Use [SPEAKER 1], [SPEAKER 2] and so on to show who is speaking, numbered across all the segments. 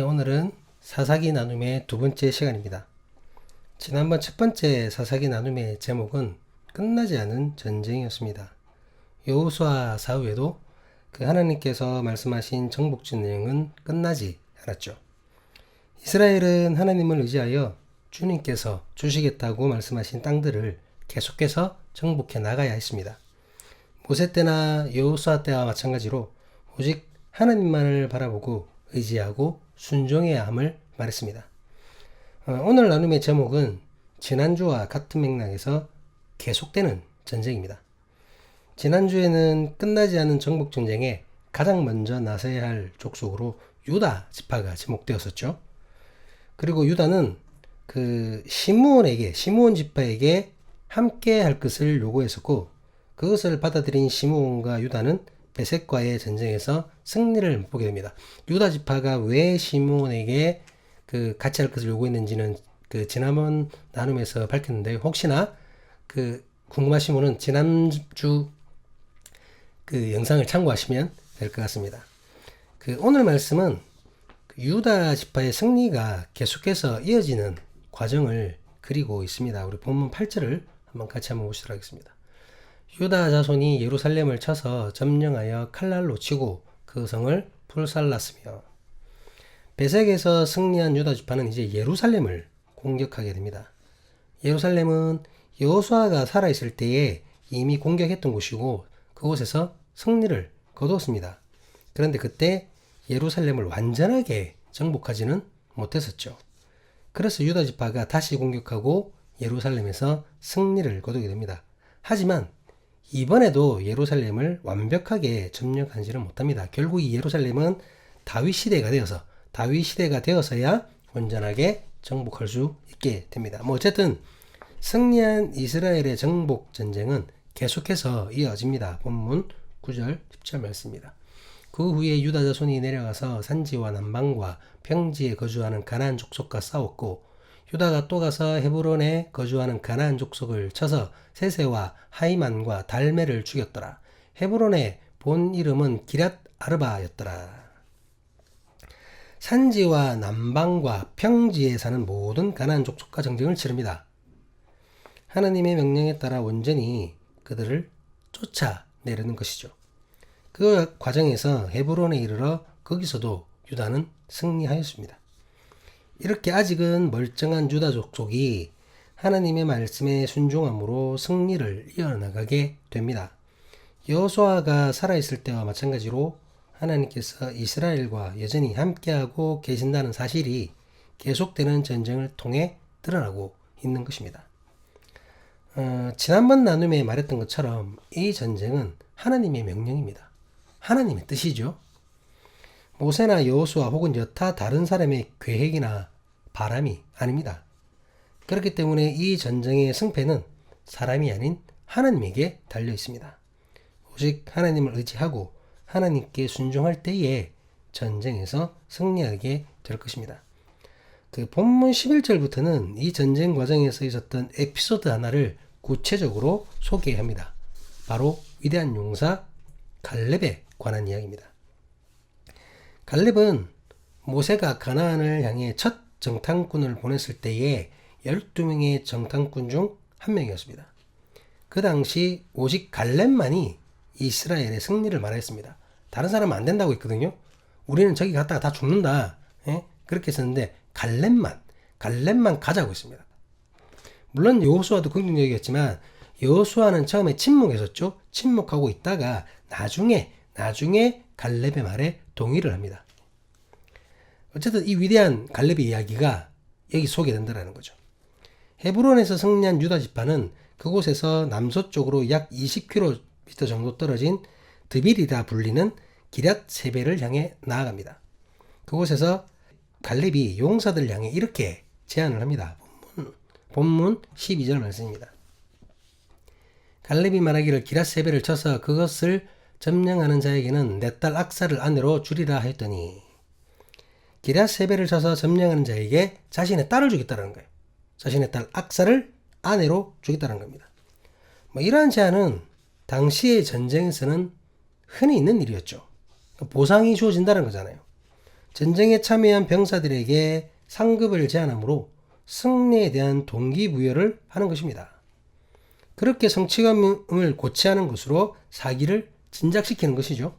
[SPEAKER 1] 오늘은 사사기 나눔의 두 번째 시간입니다. 지난번 첫 번째 사사기 나눔의 제목은 끝나지 않은 전쟁이었습니다. 여호수아 사후에도 하나님께서 말씀하신 정복 전쟁은 끝나지 않았죠. 이스라엘은 하나님을 의지하여 주님께서 주시겠다고 말씀하신 땅들을 계속해서 정복해 나가야 했습니다. 모세 때나 여호수아 때와 마찬가지로 오직 하나님만을 바라보고 의지하고 순종해야 함을 말했습니다. 오늘 나눔의 제목은 지난주와 같은 맥락에서 계속되는 전쟁입니다. 지난주에는 끝나지 않은 정복 전쟁에 가장 먼저 나서야 할 족속으로 유다 지파가 지목되었었죠. 그리고 유다는 시므온 지파에게 함께 할 것을 요구했었고, 그것을 받아들인 시므온과 유다는 베셋과의 전쟁에서 승리를 맛보게 됩니다. 유다 지파가 왜 시므온에게 같이 할 것을 요구했는지는 지난번 나눔에서 밝혔는데, 혹시나 궁금하신 분은 지난주 영상을 참고하시면 될 것 같습니다. 오늘 말씀은 유다 지파의 승리가 계속해서 이어지는 과정을 그리고 있습니다. 우리 본문 8절을 같이 한번 보시도록 하겠습니다. 유다 자손이 예루살렘을 쳐서 점령하여 칼날로 치고 그 성을 불살랐으며, 베색에서 승리한 유다 지파는 이제 예루살렘을 공격하게 됩니다. 예루살렘은 여호수아가 살아있을 때에 이미 공격했던 곳이고 그곳에서 승리를 거두었습니다. 그런데 그때 예루살렘을 완전하게 정복하지는 못했었죠. 그래서 유다 지파가 다시 공격하고 예루살렘에서 승리를 거두게 됩니다. 하지만 이번에도 예루살렘을 완벽하게 점령하지는 못합니다. 결국 이 예루살렘은 다윗 시대가 되어서야 온전하게 정복할 수 있게 됩니다. 어쨌든 승리한 이스라엘의 정복 전쟁은 계속해서 이어집니다. 본문 9절 10절 말씀입니다. 그 후에 유다 자손이 내려가서 산지와 남방과 평지에 거주하는 가나안 족속과 싸웠고, 유다가 또 가서 헤브론에 거주하는 가나안 족속을 쳐서 세세와 하이만과 달메를 죽였더라. 헤브론의 본 이름은 기럇 아르바였더라. 산지와 남방과 평지에 사는 모든 가나안 족속과 전쟁을 치릅니다. 하나님의 명령에 따라 온전히 그들을 쫓아내려는 것이죠. 그 과정에서 헤브론에 이르러 거기서도 유다는 승리하였습니다. 이렇게 아직은 멀쩡한 유다 족속이 하나님의 말씀에 순종함으로 승리를 이어나가게 됩니다. 여호수아가 살아있을 때와 마찬가지로 하나님께서 이스라엘과 여전히 함께하고 계신다는 사실이 계속되는 전쟁을 통해 드러나고 있는 것입니다. 지난번 나눔에 말했던 것처럼 이 전쟁은 하나님의 명령입니다. 하나님의 뜻이죠. 모세나 여호수아 혹은 여타 다른 사람의 계획이나 바람이 아닙니다. 그렇기 때문에 이 전쟁의 승패는 사람이 아닌 하나님에게 달려 있습니다. 오직 하나님을 의지하고 하나님께 순종할 때에 전쟁에서 승리하게 될 것입니다. 본문 11절부터는 이 전쟁 과정에서 있었던 에피소드 하나를 구체적으로 소개합니다. 바로 위대한 용사 갈렙에 관한 이야기입니다. 갈렙은 모세가 가나안을 향해 첫 정탐꾼을 보냈을 때에 12명의 정탐꾼 중 한 명이었습니다. 그 당시 오직 갈렙만이 이스라엘의 승리를 말했습니다. 다른 사람은 안 된다고 했거든요. 우리는 저기 갔다가 다 죽는다. 그렇게 했었는데 갈렙만 가자고 했습니다. 물론 여호수아도 긍정적이었지만 여호수아는 처음에 침묵했었죠. 침묵하고 있다가 나중에 갈렙의 말에 동의를 합니다. 어쨌든 이 위대한 갈렙의 이야기가 여기 소개된다는 거죠. 헤브론에서 승리한 유다 지파는 그곳에서 남서쪽으로 약 20km 정도 떨어진 드빌이라 불리는 기럇 세벨을 향해 나아갑니다. 그곳에서 갈렙이 용사들을 향해 이렇게 제안을 합니다. 본문 12절 말씀입니다. 갈렙이 말하기를 기럇 세벨을 쳐서 그것을 점령하는 자에게는 내 딸 악사를 아내로 주리라 하였더니, 기럇 세벨을 쳐서 점령하는 자에게 자신의 딸을 주겠다는 거예요. 자신의 딸 악사를 아내로 주겠다는 겁니다. 이러한 제안은 당시의 전쟁에서는 흔히 있는 일이었죠. 보상이 주어진다는 거잖아요. 전쟁에 참여한 병사들에게 상급을 제한하므로 승리에 대한 동기부여를 하는 것입니다. 그렇게 성취감을 고취하는 것으로 사기를 진작시키는 것이죠.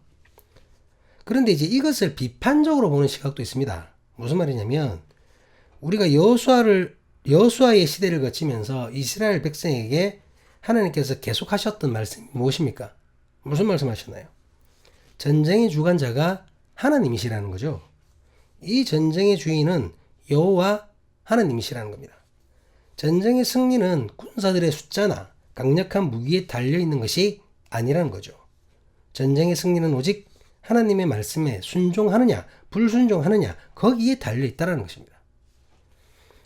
[SPEAKER 1] 그런데 이제 이것을 비판적으로 보는 시각도 있습니다. 무슨 말이냐면 우리가 여호수아의 시대를 거치면서 이스라엘 백성에게 하나님께서 계속하셨던 말씀이 무엇입니까? 무슨 말씀하셨나요? 전쟁의 주관자가 하나님이시라는 거죠. 이 전쟁의 주인은 여호와 하나님이시라는 겁니다. 전쟁의 승리는 군사들의 숫자나 강력한 무기에 달려있는 것이 아니라는 거죠. 전쟁의 승리는 오직 하나님의 말씀에 순종하느냐 불순종하느냐 거기에 달려있다는 것입니다.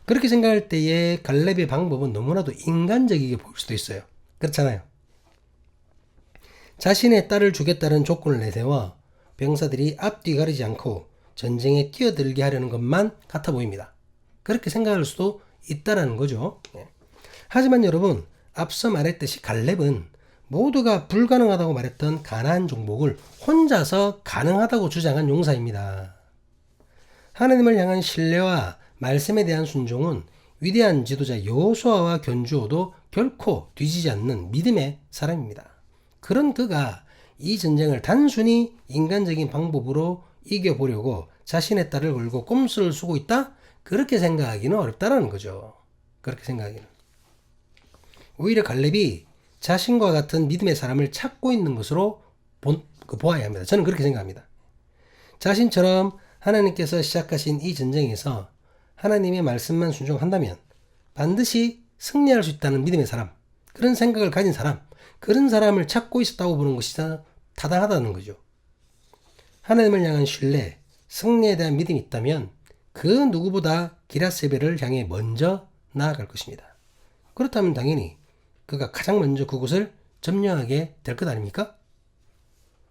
[SPEAKER 1] 그렇게 생각할 때에 갈렙의 방법은 너무나도 인간적이게 보일 수도 있어요. 그렇잖아요. 자신의 딸을 주겠다는 조건을 내세워 병사들이 앞뒤 가리지 않고 전쟁에 뛰어들게 하려는 것만 같아 보입니다. 그렇게 생각할 수도 있다라는 거죠. 하지만 여러분, 앞서 말했듯이 갈렙은 모두가 불가능하다고 말했던 가나안 정복을 혼자서 가능하다고 주장한 용사입니다. 하나님을 향한 신뢰와 말씀에 대한 순종은 위대한 지도자 여호수아와 견주어도 결코 뒤지지 않는 믿음의 사람입니다. 그런 그가 이 전쟁을 단순히 인간적인 방법으로 이겨보려고 자신의 딸을 걸고 꼼수를 쓰고 있다? 그렇게 생각하기는 어렵다라는 거죠. 그렇게 생각하기는. 오히려 갈렙이 자신과 같은 믿음의 사람을 찾고 있는 것으로 보아야 합니다. 저는 그렇게 생각합니다. 자신처럼 하나님께서 시작하신 이 전쟁에서 하나님의 말씀만 순종한다면 반드시 승리할 수 있다는 믿음의 사람, 그런 생각을 가진 사람, 그런 사람을 찾고 있었다고 보는 것이 타당하다는 거죠. 하나님을 향한 신뢰, 승리에 대한 믿음이 있다면 그 누구보다 기라세벨을 향해 먼저 나아갈 것입니다. 그렇다면 당연히 그가 가장 먼저 그곳을 점령하게 될 것 아닙니까?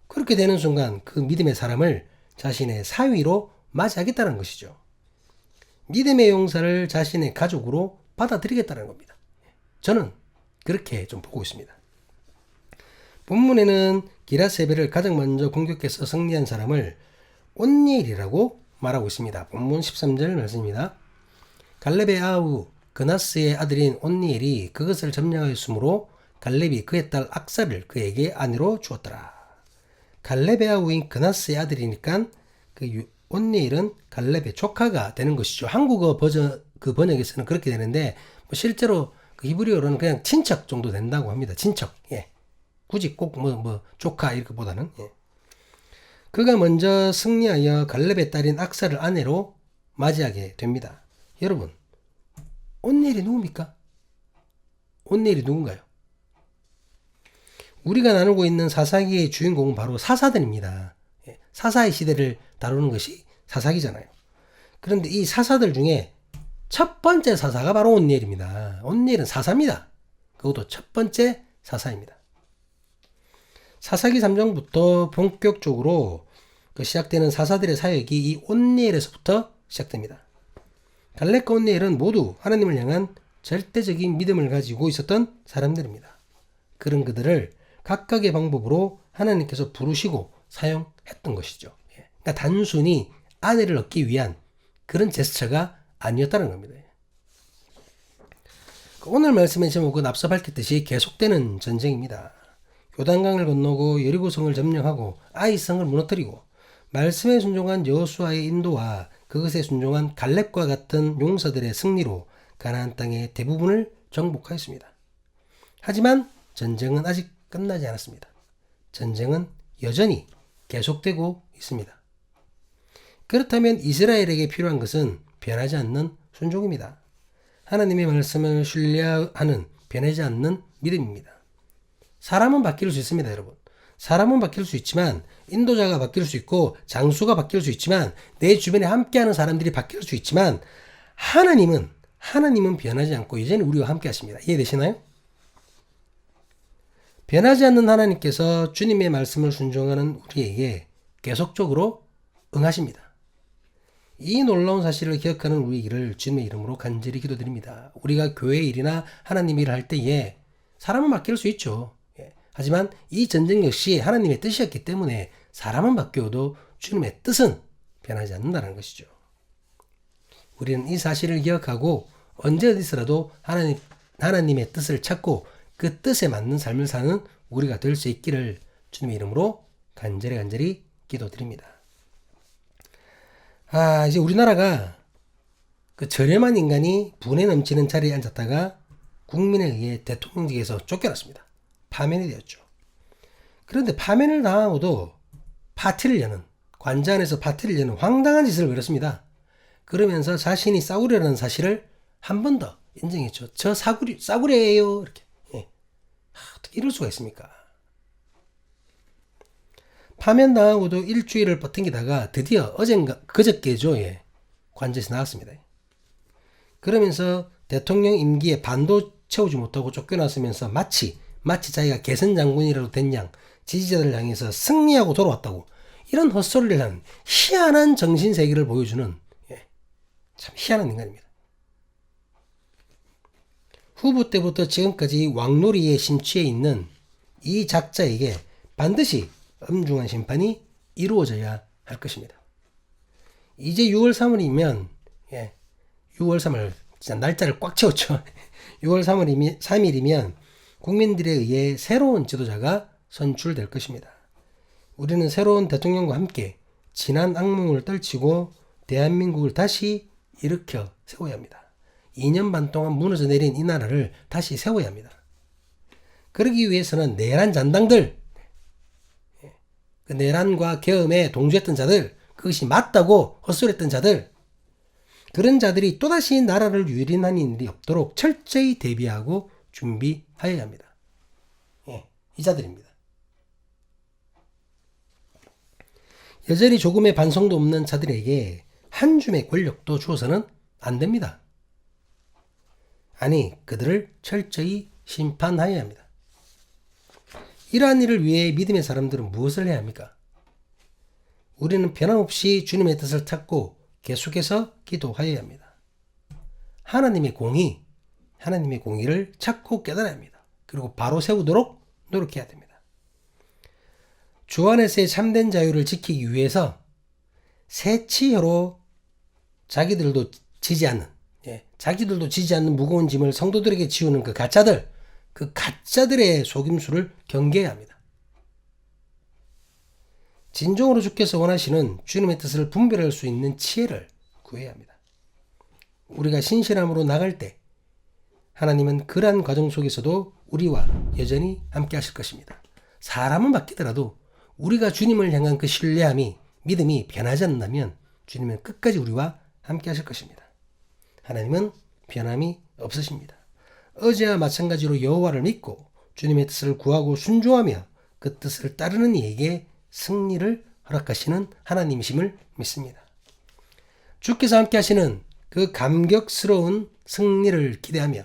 [SPEAKER 1] 그렇게 되는 순간 그 믿음의 사람을 자신의 사위로 맞이하겠다는 것이죠. 믿음의 용사를 자신의 가족으로 받아들이겠다는 겁니다. 저는 그렇게 좀 보고 있습니다. 본문에는 기라세벨을 가장 먼저 공격해서 승리한 사람을 온니엘이라고 말하고 있습니다. 본문 13절 말씀입니다. 갈렙의 아우 그나스의 아들인 온니엘이 그것을 점령하였으므로 갈렙이 그의 딸 악사를 그에게 아내로 주었더라. 갈렙의 아우인 그나스의 아들이니까 그 온니엘은 갈렙의 조카가 되는 것이죠. 한국어 버전 그 번역에서는 그렇게 되는데 실제로 그 히브리어로는 그냥 친척 정도 된다고 합니다. 친척. 예. 굳이 꼭 조카 이렇게 보다는. 예. 그가 먼저 승리하여 갈렙의 딸인 악사를 아내로 맞이하게 됩니다. 여러분, 온니엘이 누굽니까? 온니엘이 누군가요? 우리가 나누고 있는 사사기의 주인공은 바로 사사들입니다. 사사의 시대를 다루는 것이 사사기잖아요. 그런데 이 사사들 중에 첫 번째 사사가 바로 온니엘입니다. 온니엘은 사사입니다. 그것도 첫 번째 사사입니다. 사사기 3장부터 본격적으로 시작되는 사사들의 사역이 이 온니엘에서부터 시작됩니다. 갈렙과 온니엘은 모두 하나님을 향한 절대적인 믿음을 가지고 있었던 사람들입니다. 그런 그들을 각각의 방법으로 하나님께서 부르시고 사용했던 것이죠. 그러니까 단순히 아내를 얻기 위한 그런 제스처가 아니었다는 겁니다. 오늘 말씀의 제목은 앞서 밝혔듯이 계속되는 전쟁입니다. 요단강을 건너고 여리고성을 점령하고 아이성을 무너뜨리고 말씀에 순종한 여호수아의 인도와 그것에 순종한 갈렙과 같은 용사들의 승리로 가나안 땅의 대부분을 정복하였습니다. 하지만 전쟁은 아직 끝나지 않았습니다. 전쟁은 여전히 계속되고 있습니다. 그렇다면 이스라엘에게 필요한 것은 변하지 않는 순종입니다. 하나님의 말씀을 신뢰하는 변하지 않는 믿음입니다. 사람은 바뀔 수 있습니다, 여러분. 사람은 바뀔 수 있지만 인도자가 바뀔 수 있고 장수가 바뀔 수 있지만 내 주변에 함께하는 사람들이 바뀔 수 있지만 하나님은 변하지 않고 여전히 우리와 함께 하십니다. 이해되시나요? 변하지 않는 하나님께서 주님의 말씀을 순종하는 우리에게 계속적으로 응하십니다. 이 놀라운 사실을 기억하는 우리를 주님의 이름으로 간절히 기도드립니다. 우리가 교회 일이나 하나님 일을 할 때에 사람은 바뀔 수 있죠. 하지만 이 전쟁 역시 하나님의 뜻이었기 때문에 사람은 바뀌어도 주님의 뜻은 변하지 않는다는 것이죠. 우리는 이 사실을 기억하고 언제 어디서라도 하나님의 뜻을 찾고 그 뜻에 맞는 삶을 사는 우리가 될 수 있기를 주님의 이름으로 간절히 기도드립니다. 이제 우리나라가 그 저렴한 인간이 분에 넘치는 자리에 앉았다가 국민에 의해 대통령직에서 쫓겨났습니다. 파면이 되었죠. 그런데 파면을 당하고도 파티를 여는, 관저 안에서 파티를 여는 황당한 짓을 벌였습니다. 그러면서 자신이 싸구려라는 사실을 한 번 더 인정했죠. 저 싸구려예요. 이렇게. 어떻게 이럴 수가 있습니까? 파면당하고도 일주일을 버팅기다가 드디어 그저께죠. 관저에서 나왔습니다. 그러면서 대통령 임기에 반도 채우지 못하고 쫓겨났으면서 마치 자기가 개선 장군이라도 된 양 지지자들을 향해서 승리하고 돌아왔다고 이런 헛소리를 한 희한한 정신세계를 보여주는 참 희한한 인간입니다. 후보 때부터 지금까지 왕놀이에 심취해 있는 이 작자에게 반드시 엄중한 심판이 이루어져야 할 것입니다. 이제 6월 3일이면 6월 3일 진짜 날짜를 꽉 채웠죠. 6월 3일이면 국민들에 의해 새로운 지도자가 선출될 것입니다. 우리는 새로운 대통령과 함께 지난 악몽을 떨치고 대한민국을 다시 일으켜 세워야 합니다. 2년 반 동안 무너져 내린 이 나라를 다시 세워야 합니다. 그러기 위해서는 내란 잔당들, 그 내란과 계엄에 동조했던 자들, 그것이 맞다고 헛소리했던 자들, 그런 자들이 또다시 나라를 유린하는 일이 없도록 철저히 대비하고 준비하여야 합니다. 이 자들입니다. 여전히 조금의 반성도 없는 자들에게 한 줌의 권력도 주어서는 안 됩니다. 아니, 그들을 철저히 심판하여야 합니다. 이러한 일을 위해 믿음의 사람들은 무엇을 해야 합니까? 우리는 변함없이 주님의 뜻을 찾고 계속해서 기도하여야 합니다. 하나님의 공의를 찾고 깨달아야 합니다. 그리고 바로 세우도록 노력해야 됩니다. 주 안에서의 참된 자유를 지키기 위해서 새치혀로 자기들도 지지 않는 무거운 짐을 성도들에게 지우는 그 가짜들의 속임수를 경계해야 합니다. 진정으로 주께서 원하시는 주님의 뜻을 분별할 수 있는 지혜를 구해야 합니다. 우리가 신실함으로 나갈 때 하나님은 그러한 과정 속에서도 우리와 여전히 함께 하실 것입니다. 사람은 바뀌더라도 우리가 주님을 향한 그 신뢰함이, 믿음이 변하지 않는다면 주님은 끝까지 우리와 함께 하실 것입니다. 하나님은 변함이 없으십니다. 어제와 마찬가지로 여호와를 믿고 주님의 뜻을 구하고 순종하며 그 뜻을 따르는 이에게 승리를 허락하시는 하나님이심을 믿습니다. 주께서 함께 하시는 그 감격스러운 승리를 기대하며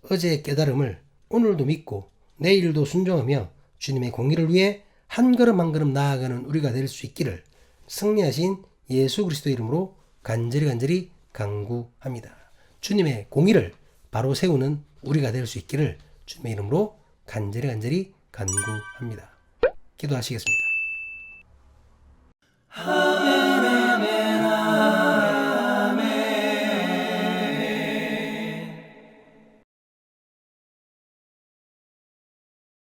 [SPEAKER 1] 어제의 깨달음을 오늘도 믿고 내일도 순종하며 주님의 공의를 위해 한 걸음 한 걸음 나아가는 우리가 될 수 있기를 승리하신 예수 그리스도 이름으로 간절히 간구합니다. 주님의 공의를 바로 세우는 우리가 될 수 있기를 주님의 이름으로 간절히 간구합니다. 기도하시겠습니다.